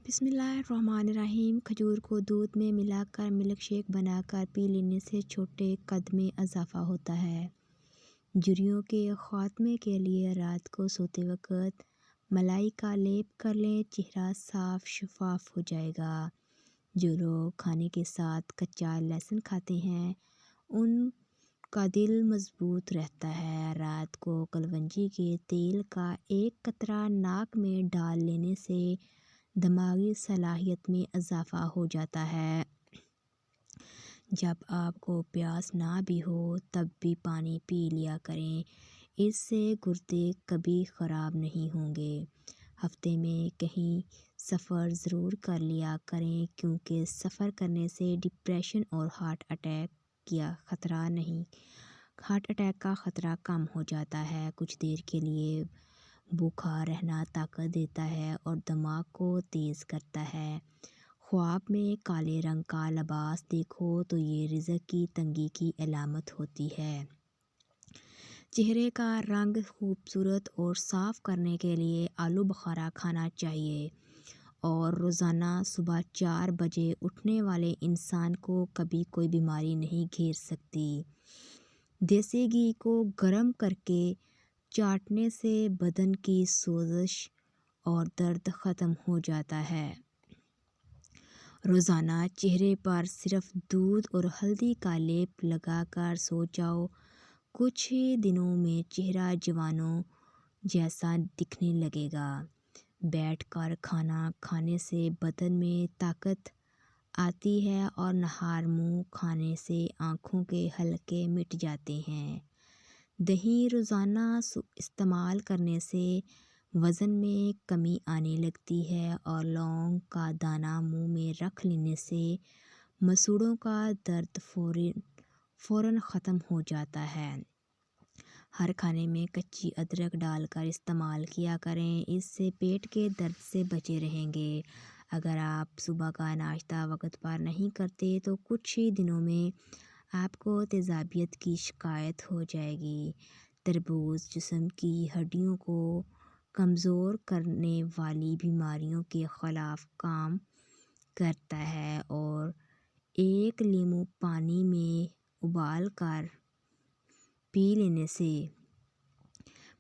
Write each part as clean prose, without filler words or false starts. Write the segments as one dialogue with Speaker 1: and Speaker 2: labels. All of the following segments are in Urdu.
Speaker 1: بسم اللہ الرحمن الرحیم۔ کھجور کو دودھ میں ملا کر ملک شیک بنا کر پی لینے سے چھوٹے قد میں اضافہ ہوتا ہے۔ جھریوں کے خاتمے کے لیے رات کو سوتے وقت ملائی کا لیپ کر لیں، چہرہ صاف شفاف ہو جائے گا۔ جو لوگ کھانے کے ساتھ کچا لہسن کھاتے ہیں ان کا دل مضبوط رہتا ہے۔ رات کو کلونجی کے تیل کا ایک قطرہ ناک میں ڈال لینے سے دماغی صلاحیت میں اضافہ ہو جاتا ہے۔ جب آپ کو پیاس نہ بھی ہو تب بھی پانی پی لیا کریں، اس سے گردے کبھی خراب نہیں ہوں گے۔ ہفتے میں کہیں سفر ضرور کر لیا کریں، کیونکہ سفر کرنے سے ڈپریشن اور ہارٹ اٹیک کا خطرہ کم ہو جاتا ہے۔ کچھ دیر کے لیے بھوکا رہنا طاقت دیتا ہے اور دماغ کو تیز کرتا ہے۔ خواب میں کالے رنگ کا لباس دیکھو تو یہ رزق کی تنگی کی علامت ہوتی ہے۔ چہرے کا رنگ خوبصورت اور صاف کرنے کے لیے آلو بخارا کھانا چاہیے، اور روزانہ صبح 4 بجے اٹھنے والے انسان کو کبھی کوئی بیماری نہیں گھیر سکتی۔ دیسی گھی کو گرم کر کے چاٹنے سے بدن کی سوزش اور درد ختم ہو جاتا ہے۔ روزانہ چہرے پر صرف دودھ اور ہلدی کا لیپ لگا کر سو جاؤ، کچھ ہی دنوں میں چہرہ جوانوں جیسا دکھنے لگے گا۔ بیٹھ کر کھانا کھانے سے بدن میں طاقت آتی ہے اور نہار منہ کھانے سے آنکھوں کے حلقے مٹ جاتے ہیں۔ دہی روزانہ استعمال کرنے سے وزن میں کمی آنے لگتی ہے، اور لونگ کا دانہ منہ میں رکھ لینے سے مسوڑھوں کا درد فوراً ختم ہو جاتا ہے۔ ہر کھانے میں کچی ادرک ڈال کر استعمال کیا کریں، اس سے پیٹ کے درد سے بچے رہیں گے۔ اگر آپ صبح کا ناشتہ وقت پر نہیں کرتے تو کچھ ہی دنوں میں آپ کو تیزابیت کی شکایت ہو جائے گی۔ تربوز جسم کی ہڈیوں کو کمزور کرنے والی بیماریوں کے خلاف کام کرتا ہے، اور ایک لیموں پانی میں ابال کر پی لینے سے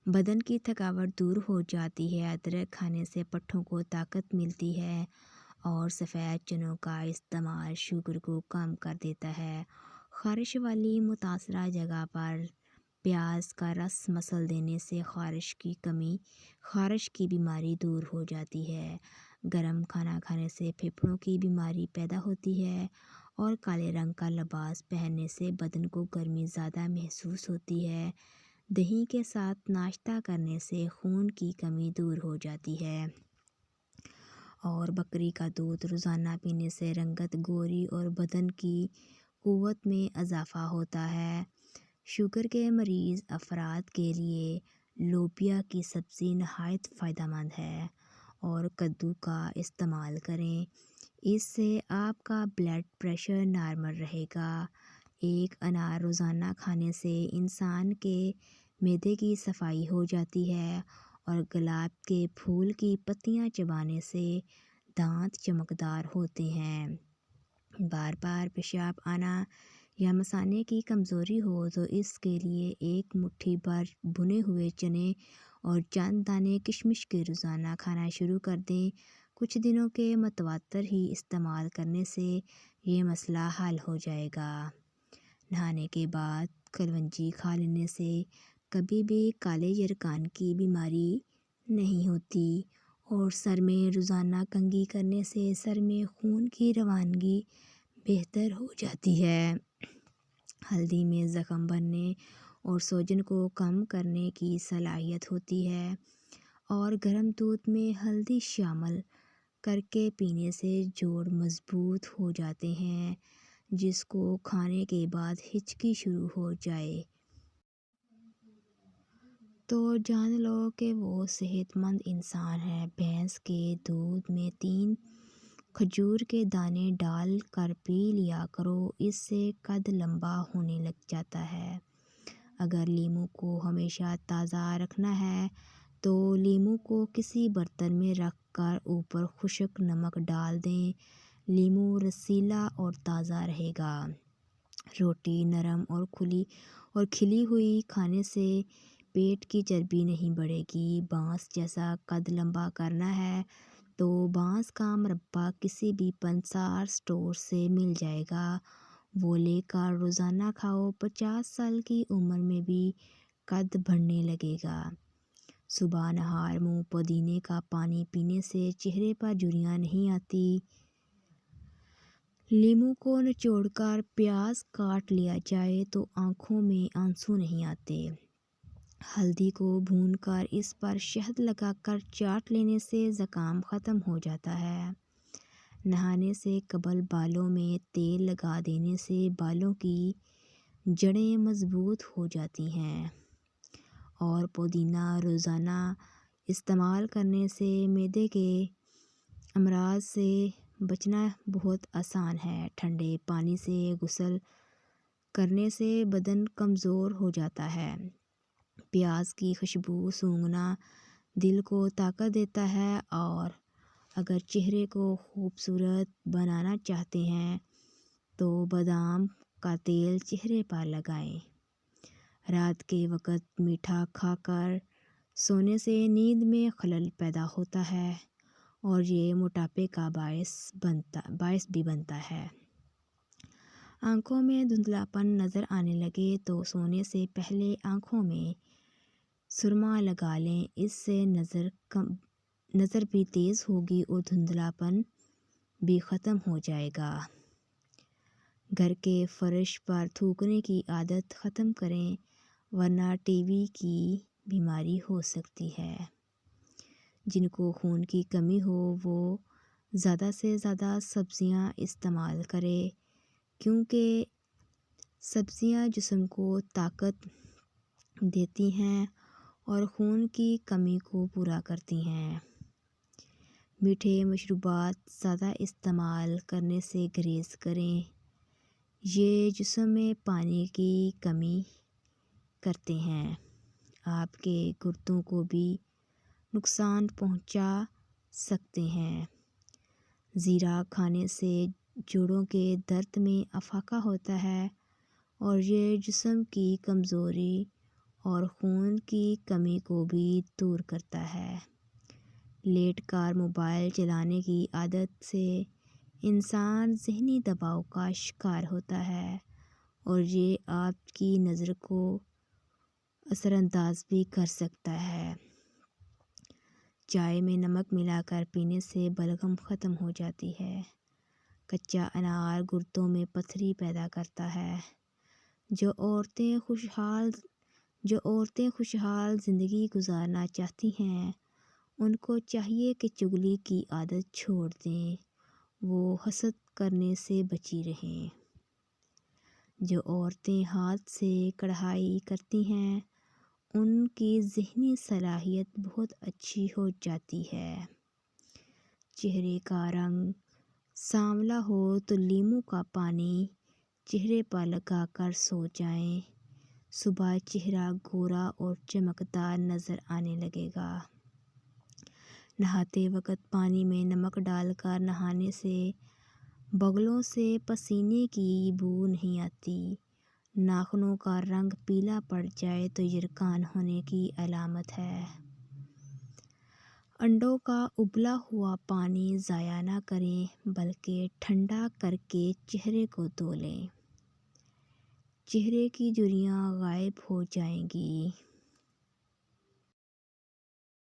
Speaker 1: بدن کی تھکاوٹ دور ہو جاتی ہے۔ ادرک کھانے سے پٹھوں کو طاقت ملتی ہے، اور سفید چنوں کا استعمال شوگر کو کم کر دیتا ہے۔ خارش والی متاثرہ جگہ پر پیاز کا رس مسل دینے سے خارش کی بیماری دور ہو جاتی ہے۔ گرم کھانا کھانے سے پھیپھڑوں کی بیماری پیدا ہوتی ہے، اور کالے رنگ کا لباس پہننے سے بدن کو گرمی زیادہ محسوس ہوتی ہے۔ دہی کے ساتھ ناشتہ کرنے سے خون کی کمی دور ہو جاتی ہے، اور بکری کا دودھ روزانہ پینے سے رنگت گوری اور بدن کی قوت میں اضافہ ہوتا ہے۔ شوگر کے مریض افراد کے لیے لوبیا کی سبزی نہایت فائدہ مند ہے، اور کدو کا استعمال کریں، اس سے آپ کا بلڈ پریشر نارمل رہے گا۔ ایک انار روزانہ کھانے سے انسان کے معدے کی صفائی ہو جاتی ہے، اور گلاب کے پھول کی پتیاں چبانے سے دانت چمکدار ہوتے ہیں۔ بار بار پیشاب آنا یا مثانے کی کمزوری ہو تو اس کے لیے ایک مٹھی بھر بھنے ہوئے چنے اور چند دانے کشمش کے روزانہ کھانا شروع کر دیں۔ کچھ دنوں کے متواتر ہی استعمال کرنے سے یہ مسئلہ حل ہو جائے گا۔ نہانے کے بعد کلونجی کھا لینے سے کبھی بھی کالے یرقان کی بیماری نہیں ہوتی، اور سر میں روزانہ کنگھی کرنے سے سر میں خون کی روانگی بہتر ہو جاتی ہے۔ ہلدی میں زخم بھرنے اور سوجن کو کم کرنے کی صلاحیت ہوتی ہے، اور گرم دودھ میں ہلدی شامل کر کے پینے سے جوڑ مضبوط ہو جاتے ہیں۔ جس کو کھانے کے بعد ہچکی شروع ہو جائے تو جان لو کہ وہ صحت مند انسان ہے۔ بھینس کے دودھ میں 3 کھجور کے دانے ڈال کر پی لیا کرو، اس سے قد لمبا ہونے لگ جاتا ہے۔ اگر لیموں کو ہمیشہ تازہ رکھنا ہے تو لیموں کو کسی برتن میں رکھ کر اوپر خشک نمک ڈال دیں۔ لیموں رسیلا اور تازہ رہے گا۔ روٹی نرم اور کھلی ہوئی کھانے سے پیٹ کی چربی نہیں بڑھے گی۔ بانس جیسا قد لمبا کرنا ہے تو بانس کا مربع کسی بھی پنسار اسٹور سے مل جائے گا، وہ لے کر روزانہ کھاؤ۔ 50 سال کی عمر میں بھی قد بڑھنے لگے گا۔ صبح نہار منہ پودینے کا پانی پینے سے چہرے پر جھریاں نہیں آتی۔ لیموں کو نچوڑ کر پیاز کاٹ لیا جائے تو آنکھوں میں آنسو نہیں آتے۔ ہلدی کو بھون کر اس پر شہد لگا کر چاٹ لینے سے زکام ختم ہو جاتا ہے۔ نہانے سے قبل بالوں میں تیل لگا دینے سے بالوں کی جڑیں مضبوط ہو جاتی ہیں، اور پودینہ روزانہ استعمال کرنے سے معدے کے امراض سے بچنا بہت آسان ہے۔ ٹھنڈے پانی سے غسل کرنے سے بدن کمزور ہو جاتا ہے۔ پیاز کی خوشبو سونگھنا دل کو طاقت دیتا ہے، اور اگر چہرے کو خوبصورت بنانا چاہتے ہیں تو بادام کا تیل چہرے پر لگائیں۔ رات کے وقت میٹھا کھا کر سونے سے نیند میں خلل پیدا ہوتا ہے، اور یہ موٹاپے کا باعث بھی بنتا ہے۔ آنکھوں میں دھندلاپن نظر آنے لگے تو سونے سے پہلے آنکھوں میں سرما لگا لیں، اس سے نظر بھی تیز ہوگی اور دھندلاپن بھی ختم ہو جائے گا۔ گھر کے فرش پر تھوکنے کی عادت ختم کریں، ورنہ ٹی بی کی بیماری ہو سکتی ہے۔ جن کو خون کی کمی ہو وہ زیادہ سے زیادہ سبزیاں استعمال کریں، کیونکہ سبزیاں جسم کو طاقت دیتی ہیں اور خون کی کمی کو پورا کرتی ہیں۔ میٹھے مشروبات زیادہ استعمال کرنے سے گریز کریں، یہ جسم میں پانی کی کمی کرتے ہیں، آپ کے گردوں کو بھی نقصان پہنچا سکتے ہیں۔ زیرہ کھانے سے جوڑوں کے درد میں افاقہ ہوتا ہے، اور یہ جسم کی کمزوری اور خون کی کمی کو بھی دور کرتا ہے۔ لیٹ کر موبائل چلانے کی عادت سے انسان ذہنی دباؤ کا شکار ہوتا ہے، اور یہ آپ کی نظر کو اثر انداز بھی کر سکتا ہے۔ چائے میں نمک ملا کر پینے سے بلغم ختم ہو جاتی ہے۔ کچا انار گردوں میں پتھری پیدا کرتا ہے۔ جو عورتیں خوشحال زندگی گزارنا چاہتی ہیں ان کو چاہیے کہ چغلی کی عادت چھوڑ دیں، وہ حسد کرنے سے بچی رہیں۔ جو عورتیں ہاتھ سے کڑھائی کرتی ہیں ان کی ذہنی صلاحیت بہت اچھی ہو جاتی ہے۔ چہرے کا رنگ سانولا ہو تو لیموں کا پانی چہرے پر لگا کر سو جائیں، صبح چہرہ گورا اور چمکدار نظر آنے لگے گا۔ نہاتے وقت پانی میں نمک ڈال کر نہانے سے بغلوں سے پسینے کی بو نہیں آتی۔ ناخنوں کا رنگ پیلا پڑ جائے تو یرقان ہونے کی علامت ہے۔ انڈوں کا ابلا ہوا پانی ضائع نہ کریں بلکہ ٹھنڈا کر کے چہرے کو دھو لیں، چہرے کی جھریاں غائب ہو جائیں گی۔